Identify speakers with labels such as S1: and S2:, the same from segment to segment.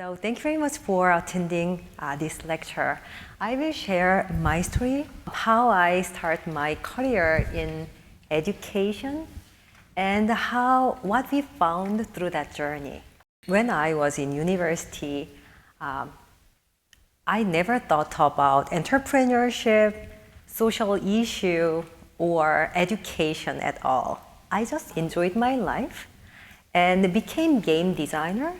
S1: So thank you very much for attending this lecture. I will share my story, how I start my career in education, and what we found through that journey. When I was in university, I never thought about entrepreneurship, social issue, or education at all. I just enjoyed my life and became game designer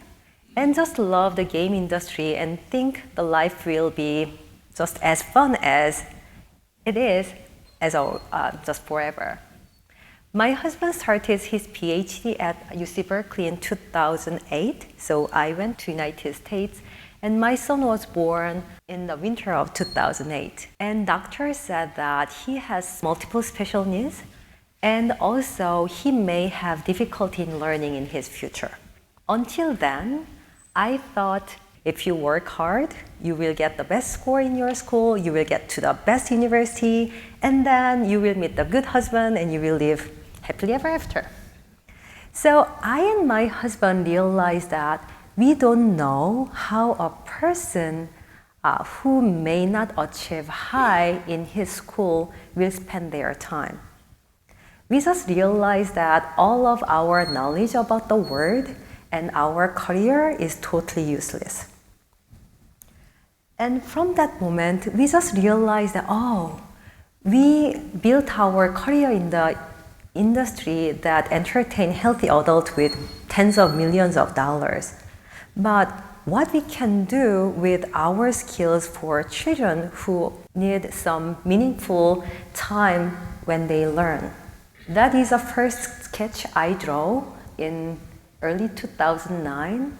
S1: and just love the game industry and think the life will be just as fun as it is just forever. My husband started his PhD at UC Berkeley in 2008, so I went to United States, and my son was born in the winter of 2008. And doctors said that he has multiple special needs, and also he may have difficulty in learning in his future. Until then, I thought if you work hard, you will get the best score in your school, you will get to the best university, and then you will meet a good husband and you will live happily ever after. So I and my husband realized that we don't know how a person who may not achieve high in his school will spend their time. We just realized that all of our knowledge about the world and our career is totally useless. And from that moment, we just realized that, we built our career in the industry that entertain healthy adults with tens of millions of dollars. But what we can do with our skills for children who need some meaningful time when they learn. That is the first sketch I drew in early 2009.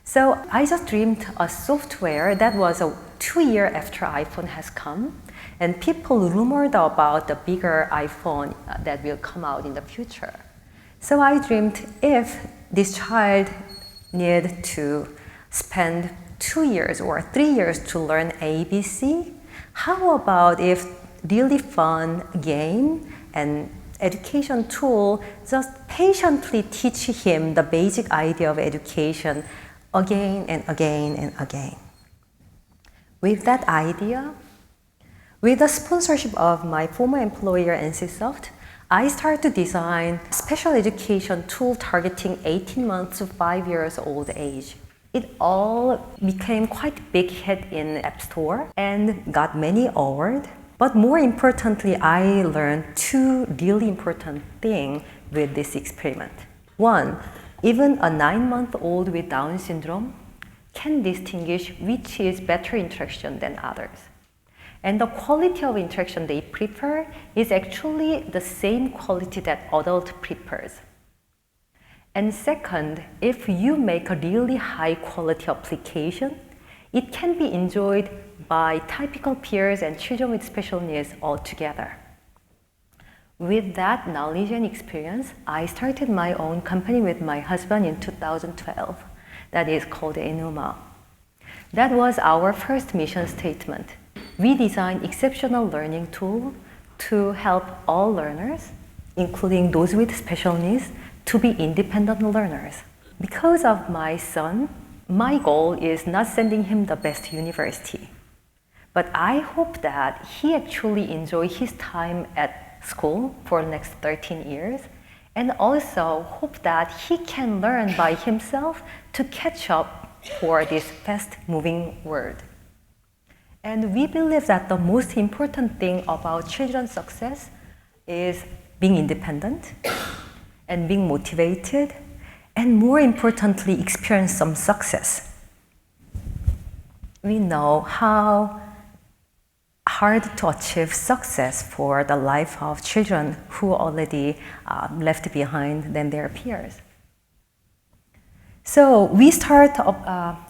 S1: So I just dreamed a software that was 2 years after iPhone has come, and people rumored about the bigger iPhone that will come out in the future. So I dreamed if this child need to spend 2 years or 3 years to learn ABC, how about if really fun game and education tool just patiently teach him the basic idea of education again and again and again. With that idea, with the sponsorship of my former employer NCSoft, I started to design special education tool targeting 18 months to 5 years old age. It all became quite big hit in App Store and got many awards. But more importantly, I learned two really important things with this experiment. One, even a 9-month-old with Down syndrome can distinguish which is better interaction than others. And the quality of interaction they prefer is actually the same quality that adult prefers. And second, if you make a really high quality application, it can be enjoyed by typical peers and children with special needs all together. With that knowledge and experience, I started my own company with my husband in 2012 that is called Enuma. That was our first mission statement. We designed exceptional learning tool to help all learners, including those with special needs, to be independent learners. Because of my son, my goal is not sending him the best university. But I hope that he actually enjoy his time at school for the next 13 years, and also hope that he can learn by himself to catch up for this fast-moving world. And we believe that the most important thing about children's success is being independent and being motivated, and more importantly, experience some success. We know how hard to achieve success for the life of children who already left behind than their peers. So we start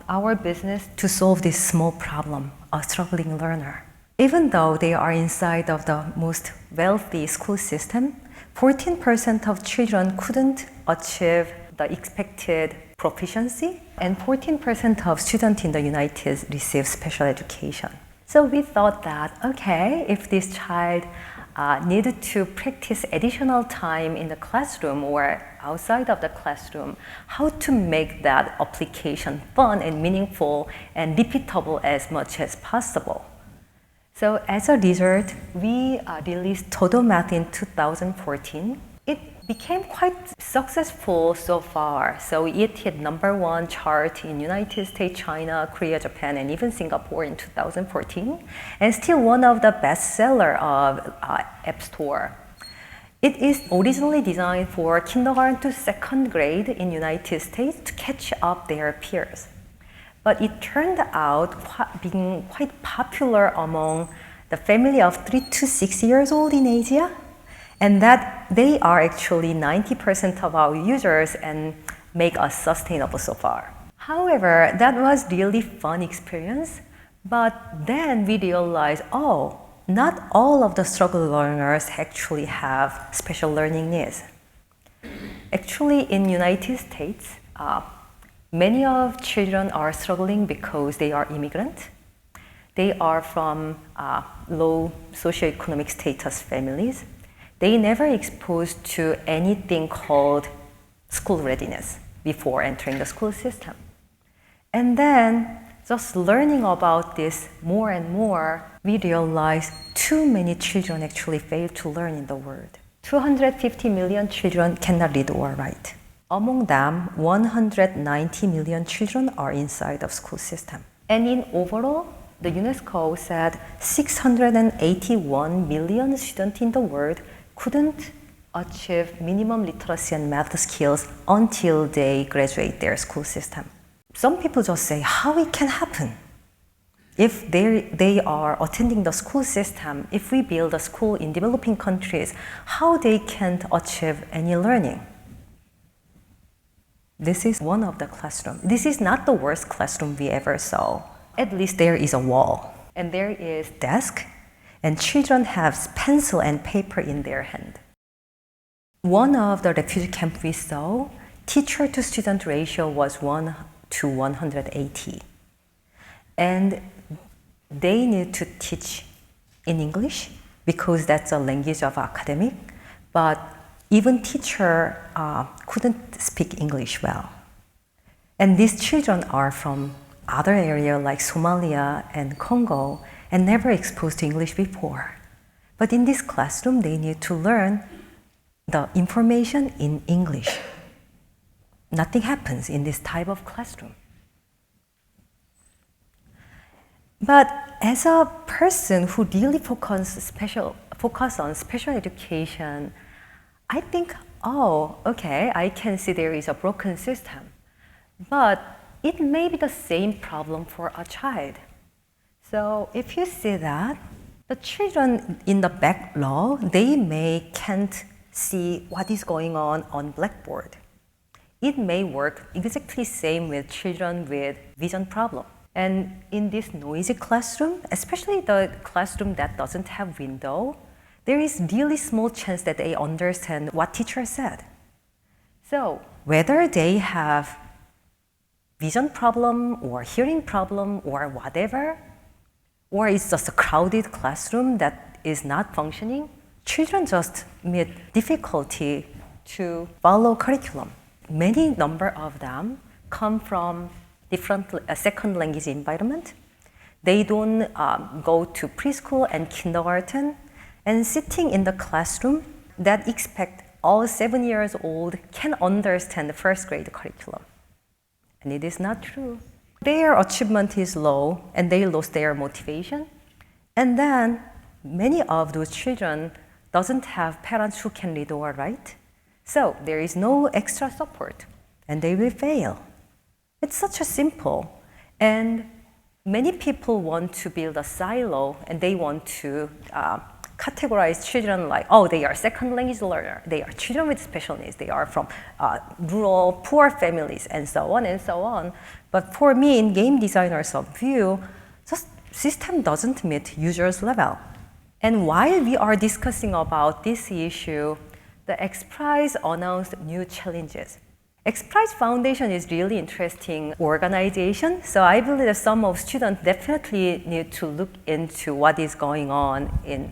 S1: our business to solve this small problem, a struggling learner. Even though they are inside of the most wealthy school system, 14% of children couldn't achieve the expected proficiency, and 14% of students in the United States receive special education. So we thought that, okay, if this child need to practice additional time in the classroom or outside of the classroom, how to make that application fun and meaningful and repeatable as much as possible. So as a result, we released Todo Math in 2014. It became quite successful so far. So it hit #1 chart in United States, China, Korea, Japan, and even Singapore in 2014, and still one of the best sellers of App Store. It is originally designed for kindergarten to 2nd grade in United States to catch up their peers. But it turned out being quite popular among the family of 3 to 6 years old in Asia, and that they are actually 90% of our users and make us sustainable so far. However, that was really fun experience, but then we realized, not all of the struggle learners actually have special learning needs. Actually, in United States, many of children are struggling because they are immigrant. They are from low socioeconomic status families. They never exposed to anything called school readiness before entering the school system. And then, just learning about this more and more, we realized too many children actually fail to learn in the world. 250 million children cannot read or write. Among them, 190 million children are inside the school system. And in overall, the UNESCO said 681 million students in the world couldn't achieve minimum literacy and math skills until they graduate their school system. Some people just say, how it can happen? If they are attending the school system, if we build a school in developing countries, how they can't achieve any learning? This is one of the classrooms. This is not the worst classroom we ever saw. At least there is a wall, and there is desk, and children have pencil and paper in their hand. One of the refugee camps we saw, teacher to student ratio was 1 to 180. And they need to teach in English because that's a language of academic, but even teacher couldn't speak English well. And these children are from other areas like Somalia and Congo and never exposed to English before. But in this classroom, they need to learn the information in English. Nothing happens in this type of classroom. But as a person who really focus on special education, I think, okay, I can see there is a broken system. But it may be the same problem for a child. So if you see that, the children in the back row, they can't see what is going on Blackboard. It may work exactly same with children with vision problem. And in this noisy classroom, especially the classroom that doesn't have window, there is really small chance that they understand what teacher said. So whether they have vision problem or hearing problem or whatever, or it's just a crowded classroom that is not functioning, children just meet difficulty to follow curriculum. Many number of them come from different second language environment. They don't go to preschool and kindergarten, and sitting in the classroom that expect all 7 years old can understand the first grade curriculum. And it is not true. Their achievement is low and they lost their motivation. And then many of those children doesn't have parents who can read or write. So there is no extra support and they will fail. It's such a simple. And many people want to build a silo and they want to categorize children like, they are second language learner, they are children with special needs, they are from rural, poor families, and so on and so on. But for me, in game designer's view, the system doesn't meet users' level. And while we are discussing about this issue, the XPRIZE announced new challenges. XPRIZE Foundation is really interesting organization, so I believe that some of students definitely need to look into what is going on in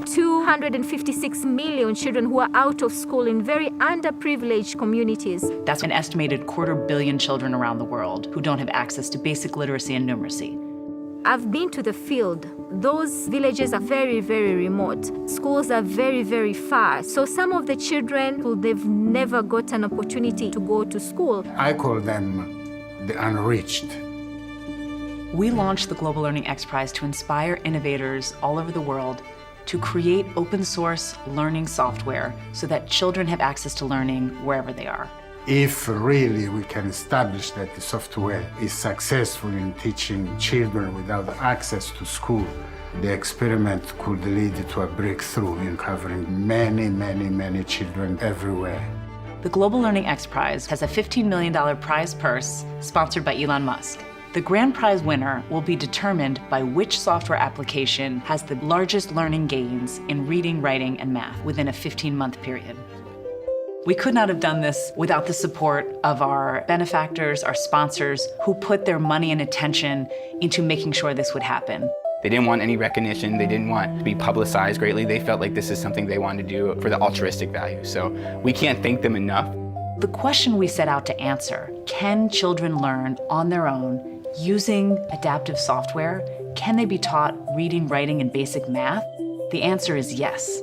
S2: 256 million children who are out of school in very underprivileged communities.
S3: That's an estimated 250 million children around the world who don't have access to basic literacy and numeracy.
S2: I've been to the field. Those villages are very, very remote. Schools are very, very far. So some of the children, they've never got an opportunity to go to school.
S4: I call them the Unreached.
S3: We launched the Global Learning XPRIZE to inspire innovators all over the world to create open source learning software so that children have access to learning wherever they are.
S4: If really we can establish that the software is successful in teaching children without access to school, the experiment could lead to a breakthrough in covering many, many, many children everywhere.
S3: The Global Learning XPRIZE has a $15 million prize purse sponsored by Elon Musk. The grand prize winner will be determined by which software application has the largest learning gains in reading, writing, and math within a 15-month period. We could not have done this without the support of our benefactors, our sponsors, who put their money and attention into making sure this would happen.
S5: They didn't want any recognition. They didn't want to be publicized greatly. They felt like this is something they wanted to do for the altruistic value. So we can't thank them enough.
S3: The question we set out to answer, can children learn on their own using adaptive software? Can they be taught reading, writing, and basic math? The answer is yes.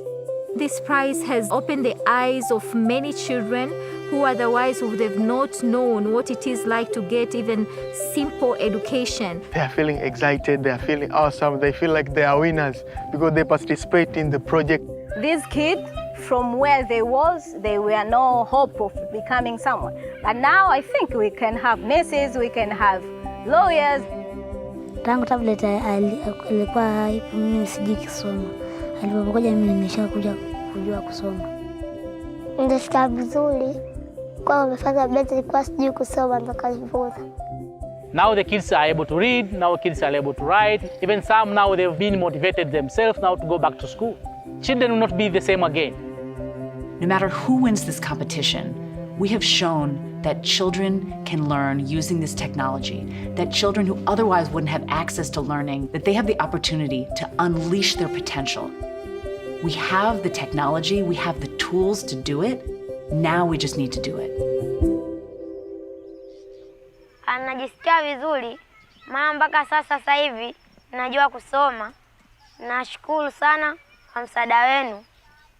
S2: This prize has opened the eyes of many children who otherwise would have not known what it is like to get even simple education.
S6: They are feeling excited, they are feeling awesome, they feel like they are winners because they participate in the project.
S7: These kids, from where they were no hope of becoming someone. But now I think we can have nurses, we can have lawyers.
S8: Tangu tablet alikuwa mimi sijui kusoma. Alipokuja mimi nimeshakuja kujua kusoma.
S9: Ndasikia vizuri kwa umefanya beta ilikuwa sijui kusoma mpaka nilipoza.
S10: Now the kids are able to read, now kids are able to write. Even some now they've been motivated themselves now to go back to school. Children will not be the same again.
S3: No matter who wins this competition, we have shown that children can learn using this technology, that children who otherwise wouldn't have access to learning, that they have the opportunity to unleash their potential. We have the technology, we have the tools to do it. Now we just need to do it.
S9: Najisikia vizuri, maana mpaka sasa hivi najua kusoma. Nashukuru sana kwa msaada wenu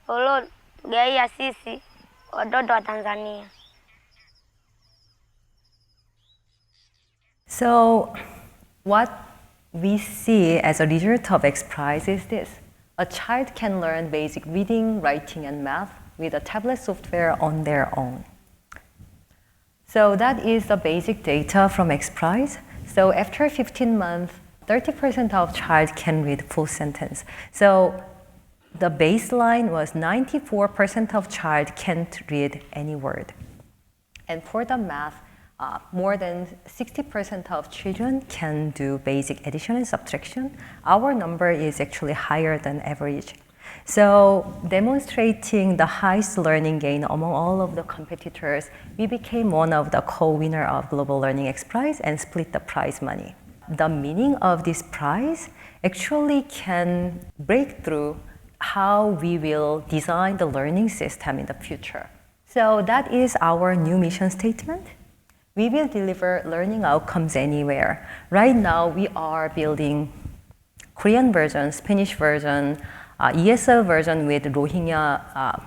S9: uliotugaia sisi watoto wa Tanzania.
S1: So what we see as a result of XPRIZE is this. A child can learn basic reading, writing, and math with a tablet software on their own. So that is the basic data from XPRIZE. So after 15 months, 30% of child can read full sentence. So the baseline was 94% of child can't read any word. And for the math, more than 60% of children can do basic addition and subtraction. Our number is actually higher than average. So demonstrating the highest learning gain among all of the competitors, we became one of the co-winner of Global Learning XPRIZE and split the prize money. The meaning of this prize actually can break through how we will design the learning system in the future. So that is our new mission statement. We will deliver learning outcomes anywhere. Right now, we are building Korean version, Spanish version, ESL version with Rohingya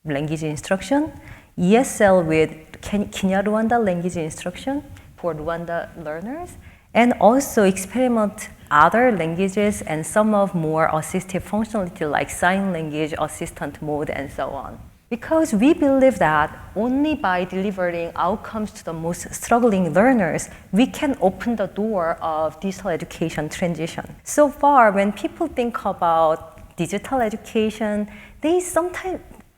S1: language instruction, ESL with Kenya-Rwanda language instruction for Rwanda learners, and also experiment other languages and some of more assistive functionality like sign language, assistant mode, and so on. Because we believe that only by delivering outcomes to the most struggling learners, we can open the door of digital education transition. So far, when people think about digital education,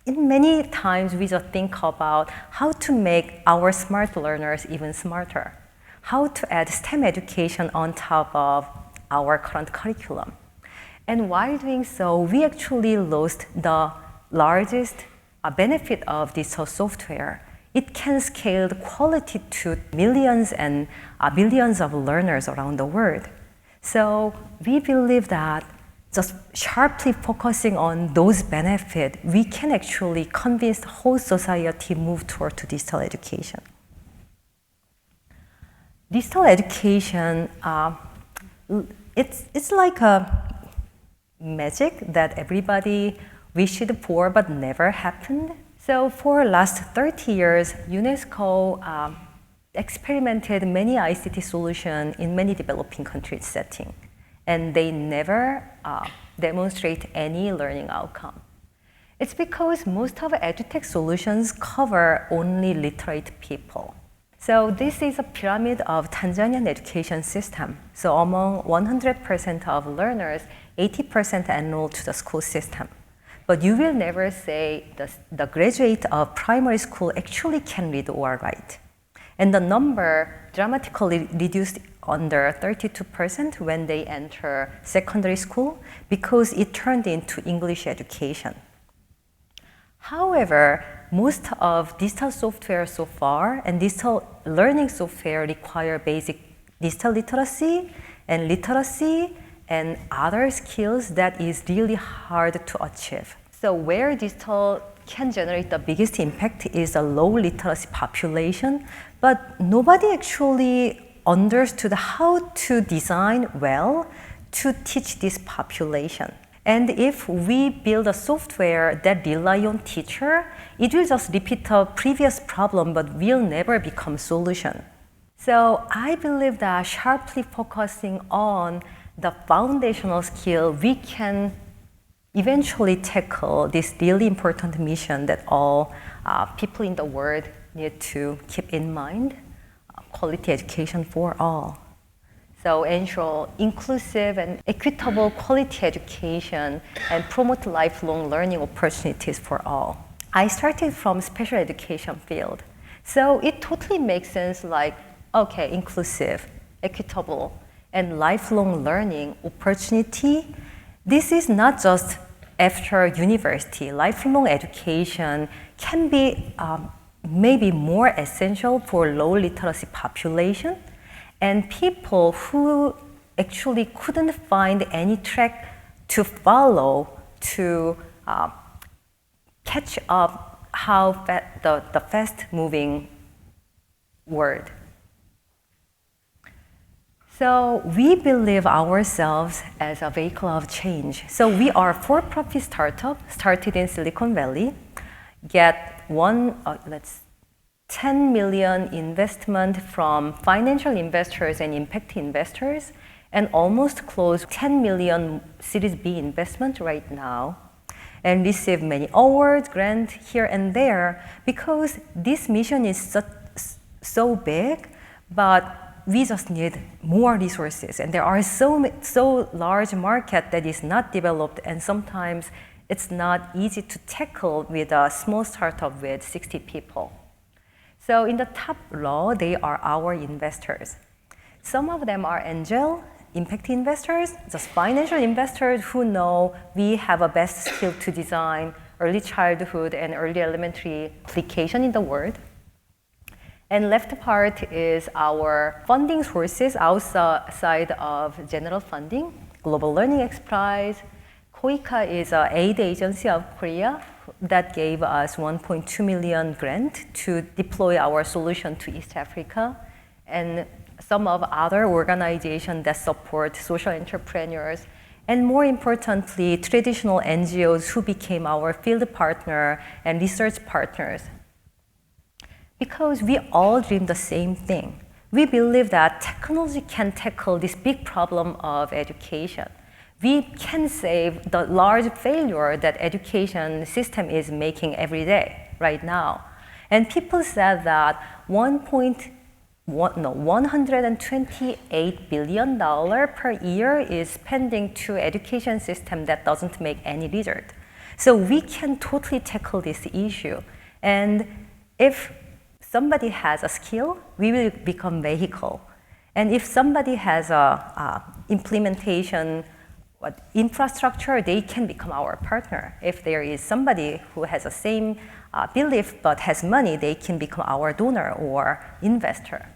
S1: many times we just think about how to make our smart learners even smarter, how to add STEM education on top of our current curriculum. And while doing so, we actually lost the largest benefit of digital software. It can scale the quality to millions and billions of learners around the world. So we believe that just sharply focusing on those benefits, we can actually convince the whole society move toward to digital education. Digital education, it's like a magic that everybody wished for but never happened. So for last 30 years, UNESCO experimented many ICT solutions in many developing countries setting, and they never demonstrate any learning outcome. It's because most of edutech solutions cover only literate people. So this is a pyramid of Tanzanian education system. So among 100% of learners, 80% enroll to the school system. But you will never say the graduate of primary school actually can read or write. And the number dramatically reduced under 32% when they enter secondary school because it turned into English education. However, most of digital software so far and digital learning software require basic digital literacy and other skills that is really hard to achieve. So where digital can generate the biggest impact is a low literacy population, but nobody actually understood how to design well to teach this population. And if we build a software that rely on teacher, it will just repeat the previous problem but will never become solution. So I believe that sharply focusing on the foundational skill, we can eventually tackle this really important mission that all people in the world need to keep in mind, quality education for all. So ensure inclusive and equitable quality education and promote lifelong learning opportunities for all. I started from special education field. So it totally makes sense like, okay, inclusive, equitable, and lifelong learning opportunity. This is not just after university. Lifelong education can be maybe more essential for low literacy population and people who actually couldn't find any track to follow to catch up how the fast-moving world. So we believe ourselves as a vehicle of change. So we are a for-profit startup started in Silicon Valley, get 10 million investment from financial investors and impact investors, and almost close 10 million Series B investment right now, and receive many awards, grants here and there, because this mission is so big, but we just need more resources, and there are so large market that is not developed, and sometimes it's not easy to tackle with a small startup with 60 people. So in the top row, they are our investors. Some of them are angel, impact investors, just financial investors who know we have a best skill to design early childhood and early elementary application in the world. And left part is our funding sources outside of general funding. Global Learning XPRIZE. KOICA is an aid agency of Korea that gave us 1.2 million grant to deploy our solution to East Africa. And some of other organizations that support social entrepreneurs. And more importantly, traditional NGOs who became our field partner and research partners. Because we all dream the same thing. We believe that technology can tackle this big problem of education. We can save the large failure that education system is making every day, right now. And people said that $128 billion per year is spending to education system that doesn't make any result. So we can totally tackle this issue. And if somebody has a skill, we will become vehicle. And if somebody has a implementation infrastructure, they can become our partner. If there is somebody who has the same belief but has money, they can become our donor or investor.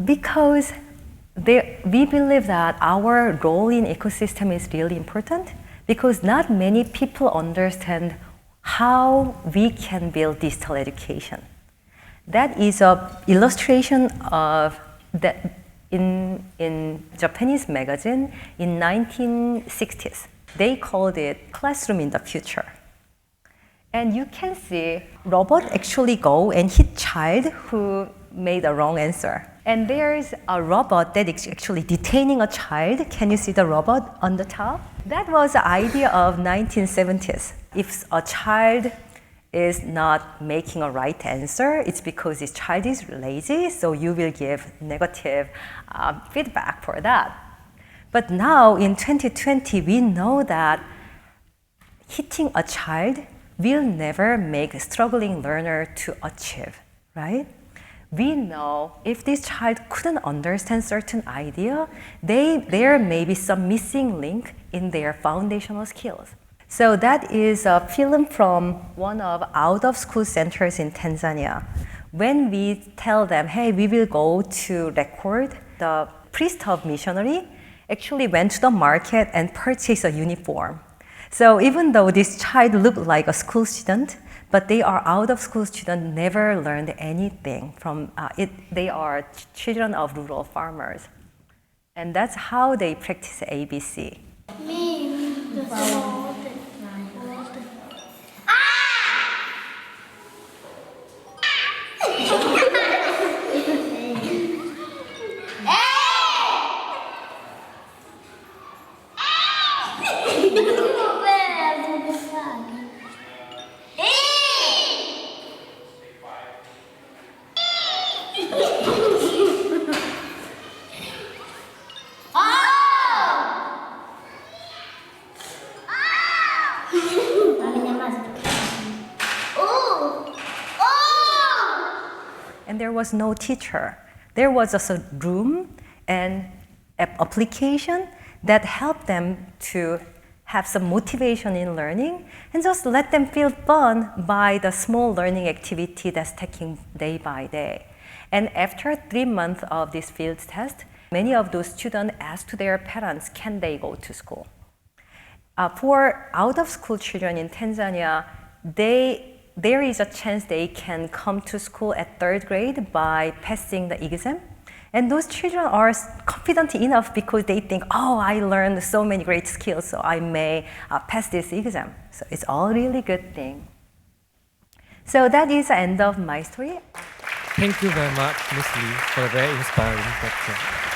S1: Because we believe that our role in ecosystem is really important, because not many people understand how we can build digital education. That is an illustration of that in Japanese magazine in 1960s. They called it classroom in the future. And you can see robot actually go and hit child who made a wrong answer. And there's a robot that is actually detaining a child. Can you see the robot on the top? That was the idea of 1970s. If a child is not making a right answer, it's because this child is lazy, so you will give negative feedback for that. But now in 2020, we know that hitting a child will never make a struggling learner to achieve, right? we know if this child couldn't understand certain idea, there may be some missing link in their foundational skills. So that is a film from one of out-of-school centers in Tanzania. When we tell them, hey, we will go to record, the priest of missionary actually went to the market and purchased a uniform. So even though this child looked like a school student, but they are out-of-school students, never learned anything from it. They are children of rural farmers. And that's how they practice ABC. And there was no teacher. There was just a room and an application that helped them to have some motivation in learning and just let them feel fun by the small learning activity that's taking day by day. And after 3 months of this field test, many of those students asked their parents, can they go to school? For out-of-school children in Tanzania, there is a chance they can come to school at 3rd grade by passing the exam. And those children are confident enough because they think, oh, I learned so many great skills, so I may pass this exam. So it's all really good thing. So that is the end of my story.
S11: Thank you very much, Ms. Lee, for a very inspiring lecture.